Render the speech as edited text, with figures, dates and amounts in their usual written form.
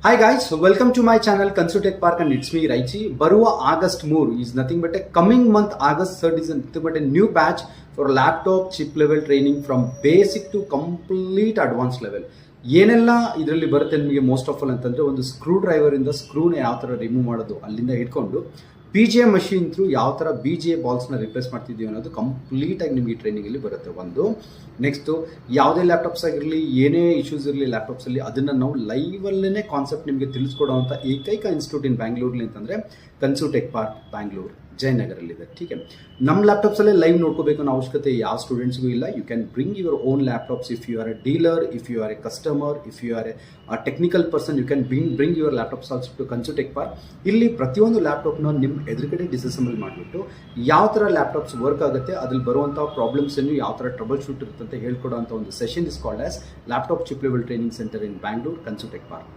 Hi guys, welcome to my channel Consutech Park and it's me Raichi. ಬರುವ August 3 is nothing but a coming month August 3rd is nothing but a new batch for laptop chip level training from basic to complete advanced level. ಏನೆಲ್ಲ ಇದರಲ್ಲಿ ಬರುತ್ತೆ ನಿಮಗೆ most of all ಅಂತಂದರೆ ಒಂದು screw ಡ್ರೈವರಿಂದ ಸ್ಕ್ರೂನ ಯಾವ ಥರ remove ಮಾಡೋದು ಅಲ್ಲಿಂದ ಹಿಡ್ಕೊಂಡು B G A machine through ಯಾವ ಥರ ಬಿ ಜಿ ಎ ಬಾಲ್ಸ್ನ ರಿಪ್ಲೇಸ್ ಮಾಡ್ತಿದ್ದೀವಿ ಅನ್ನೋದು ಕಂಪ್ಲೀಟಾಗಿ ನಿಮಗೆ ಟ್ರೈನಿಂಗಲ್ಲಿ ಬರುತ್ತೆ ಒಂದು. ನೆಕ್ಸ್ಟು ಯಾವುದೇ ಲ್ಯಾಪ್ಟಾಪ್ಸ್ ಆಗಿರಲಿ ಏನೇ ಇಶ್ಯೂಸ್ ಇರಲಿ ಲ್ಯಾಪ್ಟಾಪ್ಸಲ್ಲಿ ಅದನ್ನು ನಾವು ಲೈವಲ್ಲೇ ಕಾನ್ಸೆಪ್ಟ್ ನಿಮಗೆ ತಿಳಿಸ್ಕೊಡೋವಂಥ ಏಕೈಕ ಇನ್ಸ್ಟಿಟ್ಯೂಟ್ ಇನ್ ಬ್ಯಾಂಗ್ಳೂರಲ್ಲಿ ಅಂತಂದರೆ ಕನ್ಸುಟೆಕ್ ಪಾರ್ಕ್ ಬ್ಯಾಂಗ್ಳೂರ್ ಜಯನಗರಲ್ಲಿದೆ. ಟೀಕೆ, ನಮ್ಮ ಲ್ಯಾಪ್ಟಾಪ್ಸಲ್ಲೇ ಲೈವ್ ನೋಡ್ಕೋಬೇಕು ಅನ್ನೋ ಅವಶ್ಯಕತೆ ಯಾವ ಸ್ಟೂಡೆಂಟ್ಸ್ಗೂ ಇಲ್ಲ. You can bring your own laptops if you are a dealer, if you are a customer, if you are a technical person, you can bring your laptops also to Consutech park. ಇಲ್ಲಿ ಪ್ರತಿಯೊಂದು ಲ್ಯಾಪ್ಟಾಪ್ನ ನಿಮ್ಮ ಎದುರುಗಡೆ ಡಿಸಸೆಂಬಲ್ ಮಾಡಿಬಿಟ್ಟು ಯಾವ ಥರ laptops work ಆಗುತ್ತೆ, ಅದ್ರಲ್ಲಿ ಬರುವಂಥ ಪ್ರಾಬ್ಲಮ್ಸನ್ನು ಯಾವ ಥರ ಟ್ರಬಲ್ ಶೂಟ್ ಇರುತ್ತೆ ಅಂತ ಹೇಳ್ಕೊಡೋಂಥ ಒಂದು session is called as laptop chip level training center in Bangalore Consutech park.